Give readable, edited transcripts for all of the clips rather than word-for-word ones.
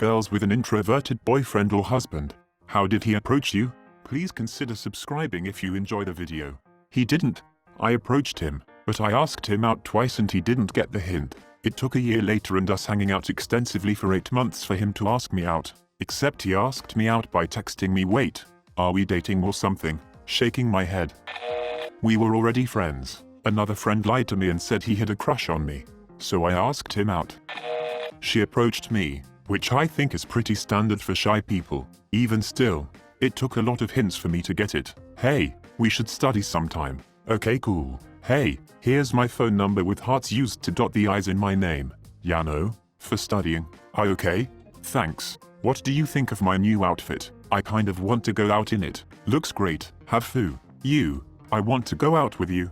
girls with an introverted boyfriend or husband. How did he approach you? Please consider subscribing if you enjoy the video. He didn't. I approached him, but I asked him out twice and he didn't get the hint. It took a year later and us hanging out extensively for 8 months for him to ask me out. Except he asked me out by texting me, "Wait, are we dating or something?" Shaking my head. We were already friends. Another friend lied to me and said he had a crush on me. So I asked him out. She approached me, which I think is pretty standard for shy people. Even still, it took a lot of hints for me to get it. "Hey, we should study sometime." "Okay, cool. Hey, here's my phone number with hearts used to dot the I's in my name. Yano, for studying. I okay? Thanks. What do you think of my new outfit? I kind of want to go out in it. Looks great. Have fun. You. I want to go out with you."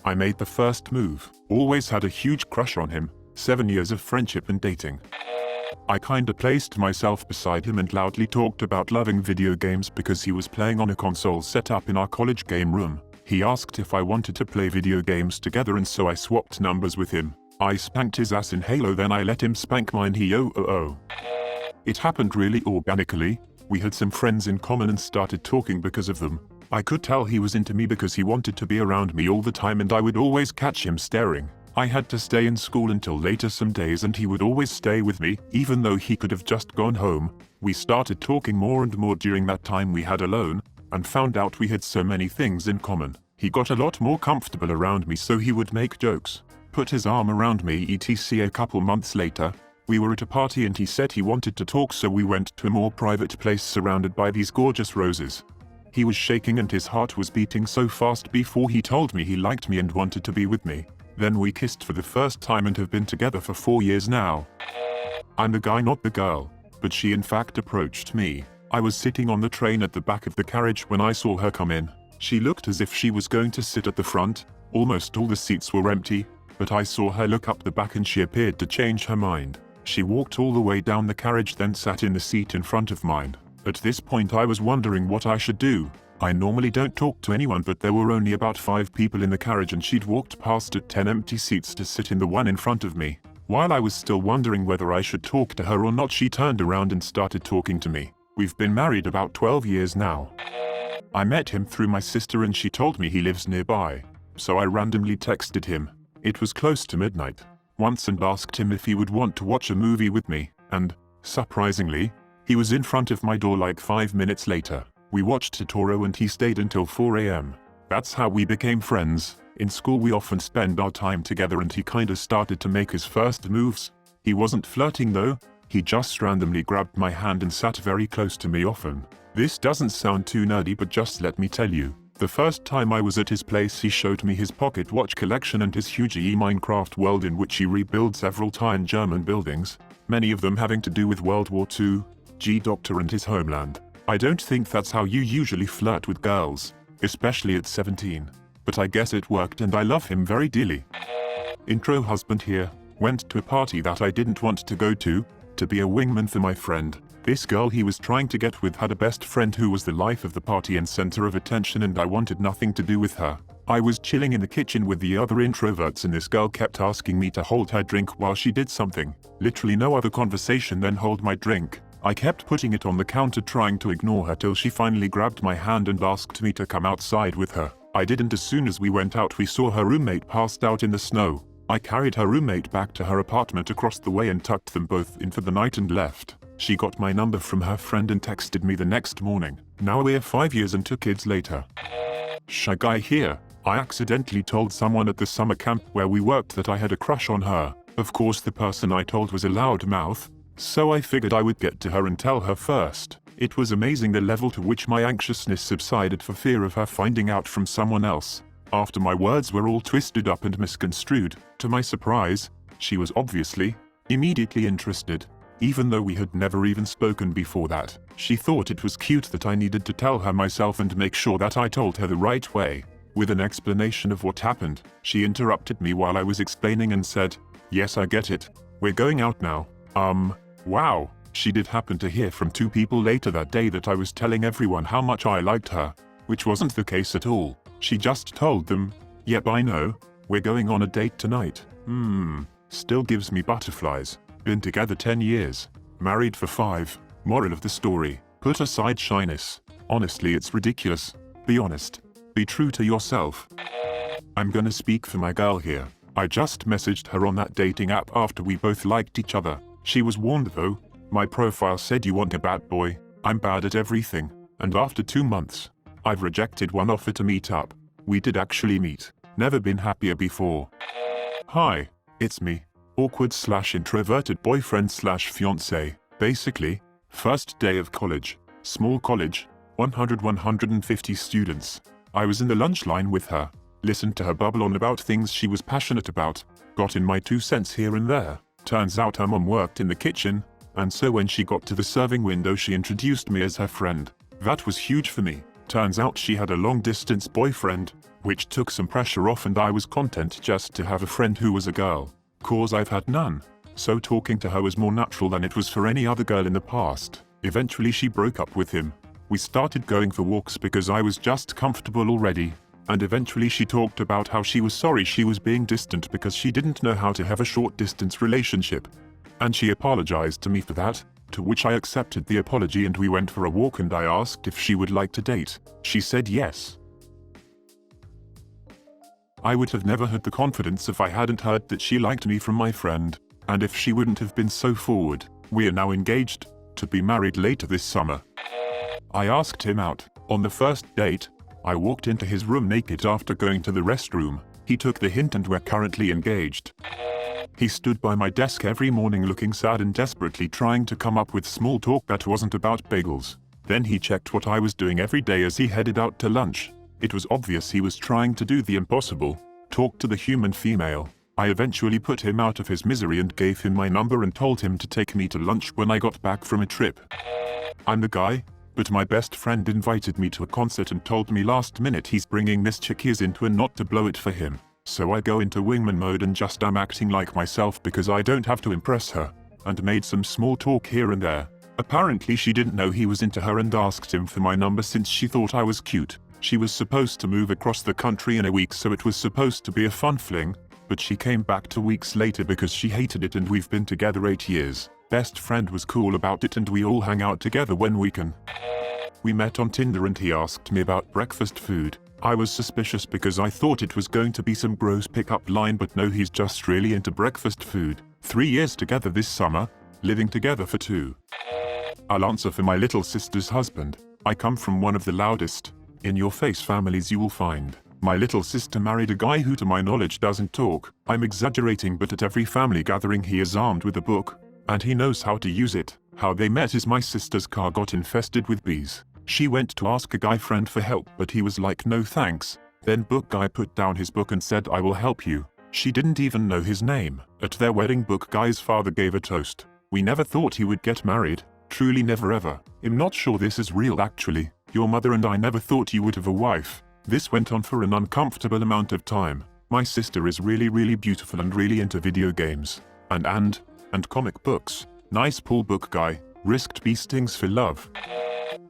I made the first move. Always had a huge crush on him. 7 years of friendship and dating. I kinda placed myself beside him and loudly talked about loving video games because he was playing on a console set up in our college game room. He asked if I wanted to play video games together and so I swapped numbers with him. I spanked his ass in Halo, then I let him spank mine. It happened really organically. We had some friends in common and started talking because of them. I could tell he was into me because he wanted to be around me all the time and I would always catch him staring. I had to stay in school until later some days and he would always stay with me, even though he could have just gone home. We started talking more and more during that time we had alone, and found out we had so many things in common. He got a lot more comfortable around me so he would make jokes, put his arm around me etc. A couple months later, we were at a party and he said he wanted to talk so we went to a more private place surrounded by these gorgeous roses. He was shaking and his heart was beating so fast before he told me he liked me and wanted to be with me. Then we kissed for the first time and have been together for 4 years now. I'm the guy, not the girl, but she in fact approached me. I was sitting on the train at the back of the carriage when I saw her come in. She looked as if she was going to sit at the front. Almost all the seats were empty, but I saw her look up the back and she appeared to change her mind. She walked all the way down the carriage, then sat in the seat in front of mine. At this point I was wondering what I should do. I normally don't talk to anyone, but there were only about 5 people in the carriage and she'd walked past at 10 empty seats to sit in the one in front of me. While I was still wondering whether I should talk to her or not, she turned around and started talking to me. We've been married about 12 years now. I met him through my sister and she told me he lives nearby. So I randomly texted him. It was close to midnight. Once and asked him if he would want to watch a movie with me, and, surprisingly, he was in front of my door like 5 minutes later. We watched Totoro and he stayed until 4 AM. That's how we became friends. In school we often spend our time together and he kinda started to make his first moves. He wasn't flirting though. He just randomly grabbed my hand and sat very close to me often. This doesn't sound too nerdy, but just let me tell you. The first time I was at his place he showed me his pocket watch collection and his huge Minecraft world in which he rebuilds several tiny German buildings, many of them having to do with World War II, G-Doctor and his homeland. I don't think that's how you usually flirt with girls, especially at 17. But I guess it worked and I love him very dearly. Intro husband here, went to a party that I didn't want to go to be a wingman for my friend. This girl he was trying to get with had a best friend who was the life of the party and center of attention, and I wanted nothing to do with her. I was chilling in the kitchen with the other introverts and this girl kept asking me to hold her drink while she did something. Literally no other conversation than hold my drink. I kept putting it on the counter trying to ignore her till she finally grabbed my hand and asked me to come outside with her. I didn't. As soon as we went out we saw her roommate passed out in the snow. I carried her roommate back to her apartment across the way and tucked them both in for the night and left. She got my number from her friend and texted me the next morning. Now we're 5 years and 2 kids later. Shy guy here. I accidentally told someone at the summer camp where we worked that I had a crush on her. Of course the person I told was a loudmouth, so I figured I would get to her and tell her first. It was amazing the level to which my anxiousness subsided for fear of her finding out from someone else. After my words were all twisted up and misconstrued, to my surprise, she was obviously immediately interested. Even though we had never even spoken before that, she thought it was cute that I needed to tell her myself and make sure that I told her the right way. With an explanation of what happened, she interrupted me while I was explaining and said, "Yes, I get it. We're going out now." Wow. She did happen to hear from 2 people later that day that I was telling everyone how much I liked her, which wasn't the case at all. She just told them, "Yep, I know. We're going on a date tonight." Still gives me butterflies. Been together 10 years. Married for 5. Moral of the story, put aside shyness. Honestly, it's ridiculous. Be honest. Be true to yourself. I'm gonna speak for my girl here. I just messaged her on that dating app after we both liked each other. She was warned though. My profile said you want a bad boy. I'm bad at everything. And after 2 months, I've rejected one offer to meet up. We did actually meet. Never been happier before. Hi, it's me. Awkward/introverted boyfriend/fiancé. Basically, first day of college. Small college. 150 students. I was in the lunch line with her. Listened to her bubble on about things she was passionate about. Got in my 2 cents here and there. Turns out her mom worked in the kitchen. And so when she got to the serving window she introduced me as her friend. That was huge for me. Turns out she had a long-distance boyfriend, which took some pressure off, and I was content just to have a friend who was a girl. 'Cause I've had none. So talking to her was more natural than it was for any other girl in the past. Eventually she broke up with him. We started going for walks because I was just comfortable already. And eventually she talked about how she was sorry she was being distant because she didn't know how to have a short-distance relationship. And she apologized to me for that, to which I accepted the apology and we went for a walk and I asked if she would like to date. She said yes. I would have never had the confidence if I hadn't heard that she liked me from my friend, and if she wouldn't have been so forward. We are now engaged, to be married later this summer. I asked him out. On the first date, I walked into his room naked after going to the restroom. He took the hint and we're currently engaged. He stood by my desk every morning looking sad and desperately trying to come up with small talk that wasn't about bagels. Then he checked what I was doing every day as he headed out to lunch. It was obvious he was trying to do the impossible, talk to the human female. I eventually put him out of his misery and gave him my number and told him to take me to lunch when I got back from a trip. I'm the guy, but my best friend invited me to a concert and told me last minute he's bringing this chick he's into and not to blow it for him. So I go into wingman mode and just am acting like myself because I don't have to impress her, and made some small talk here and there. Apparently she didn't know he was into her and asked him for my number since she thought I was cute. She was supposed to move across the country in a week, so it was supposed to be a fun fling, but she came back 2 weeks later because she hated it and we've been together 8 years. Best friend was cool about it and we all hang out together when we can. We met on Tinder and he asked me about breakfast food. I was suspicious because I thought it was going to be some gross pickup line, but no, he's just really into breakfast food. 3 years together this summer, living together for 2. I'll answer for my little sister's husband. I come from one of the loudest, in-your-face families you will find. My little sister married a guy who to my knowledge doesn't talk. I'm exaggerating, but at every family gathering he is armed with a book, and he knows how to use it. How they met is my sister's car got infested with bees. She went to ask a guy friend for help, but he was like, no thanks. Then book guy put down his book and said, I will help you. She didn't even know his name. At their wedding, book guy's father gave a toast. We never thought he would get married. Truly never ever. I'm not sure this is real actually. Your mother and I never thought you would have a wife. This went on for an uncomfortable amount of time. My sister is really beautiful and really into video games. And comic books. Nice pool book guy. Risked bee stings for love.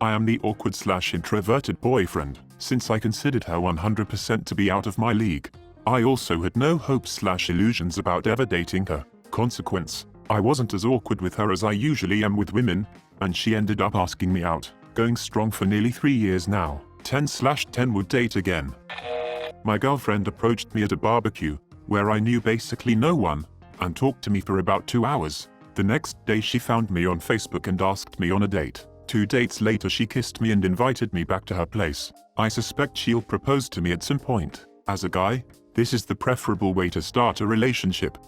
I am the awkward/introverted boyfriend, since I considered her 100% to be out of my league. I also had no hopes/illusions about ever dating her. Consequence, I wasn't as awkward with her as I usually am with women, and she ended up asking me out, going strong for nearly 3 years now. 10/10 would date again. My girlfriend approached me at a barbecue, where I knew basically no one, and talked to me for about 2 hours. The next day she found me on Facebook and asked me on a date. 2 dates later she kissed me and invited me back to her place. I suspect she'll propose to me at some point. As a guy, this is the preferable way to start a relationship.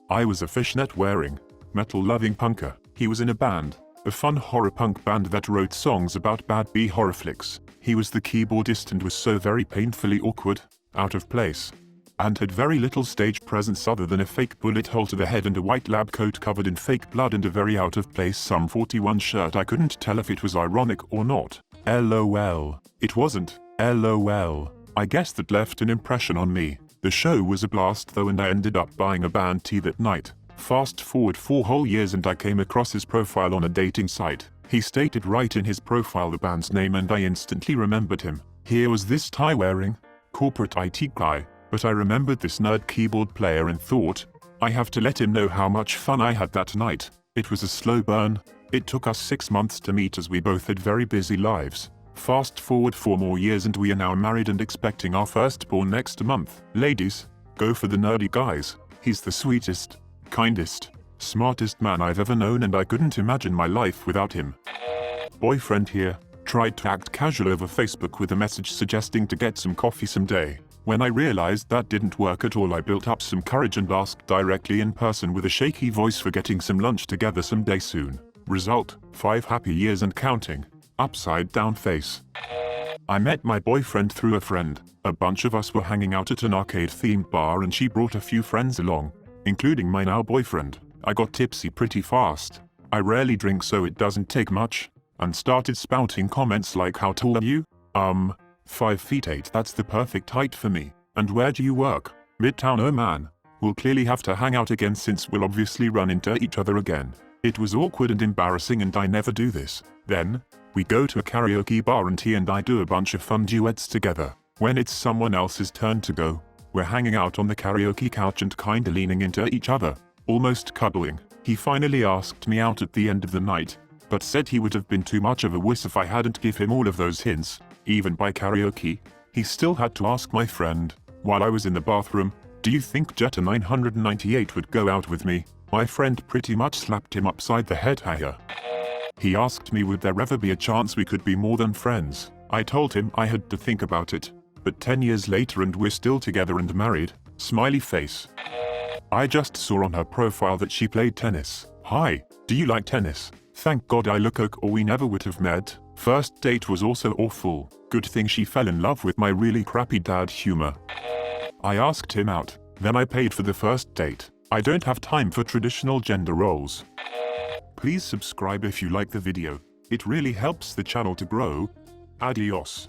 I was a fishnet-wearing, metal-loving punker. He was in a band, a fun horror punk band that wrote songs about bad B horror flicks. He was the keyboardist and was so very painfully awkward, out of place, and had very little stage presence other than a fake bullet hole to the head and a white lab coat covered in fake blood and a very out of place Sum 41 shirt. I couldn't tell if it was ironic or not. LOL. It wasn't. LOL. I guess that left an impression on me. The show was a blast though, and I ended up buying a band tee that night. Fast forward 4 whole years and I came across his profile on a dating site. He stated right in his profile the band's name and I instantly remembered him. Here was this tie-wearing, corporate IT guy, but I remembered this nerd keyboard player and thought, I have to let him know how much fun I had that night. It was a slow burn. It took us 6 months to meet as we both had very busy lives. Fast forward 4 more years and we are now married and expecting our firstborn next month. Ladies, go for the nerdy guys. He's the sweetest, kindest, smartest man I've ever known and I couldn't imagine my life without him. Boyfriend here. Tried to act casual over Facebook with a message suggesting to get some coffee someday. When I realized that didn't work at all, I built up some courage and asked directly in person with a shaky voice for getting some lunch together someday soon. Result, 5 happy years and counting. Upside down face. I met my boyfriend through a friend. A bunch of us were hanging out at an arcade-themed bar and she brought a few friends along, including my now boyfriend. I got tipsy pretty fast. I rarely drink so it doesn't take much. And started spouting comments like, how tall are you? 5'8", that's the perfect height for me. And where do you work? Midtown. Oh man. We'll clearly have to hang out again since we'll obviously run into each other again. It was awkward and embarrassing and I never do this. Then, we go to a karaoke bar and he and I do a bunch of fun duets together. When it's someone else's turn to go, we're hanging out on the karaoke couch and kinda leaning into each other, almost cuddling. He finally asked me out at the end of the night, but said he would have been too much of a wuss if I hadn't give him all of those hints, even by karaoke. He still had to ask my friend, while I was in the bathroom, do you think Jetta 998 would go out with me? My friend pretty much slapped him upside the head. Higher. He asked me would there ever be a chance we could be more than friends. I told him I had to think about it, but 10 years later and we're still together and married, smiley face. I just saw on her profile that she played tennis. Hi, do you like tennis? Thank God I look ok or we never would have met. First date was also awful. Good thing she fell in love with my really crappy dad humor. I asked him out, then I paid for the first date. I don't have time for traditional gender roles. Please subscribe if you like the video. It really helps the channel to grow. Adios.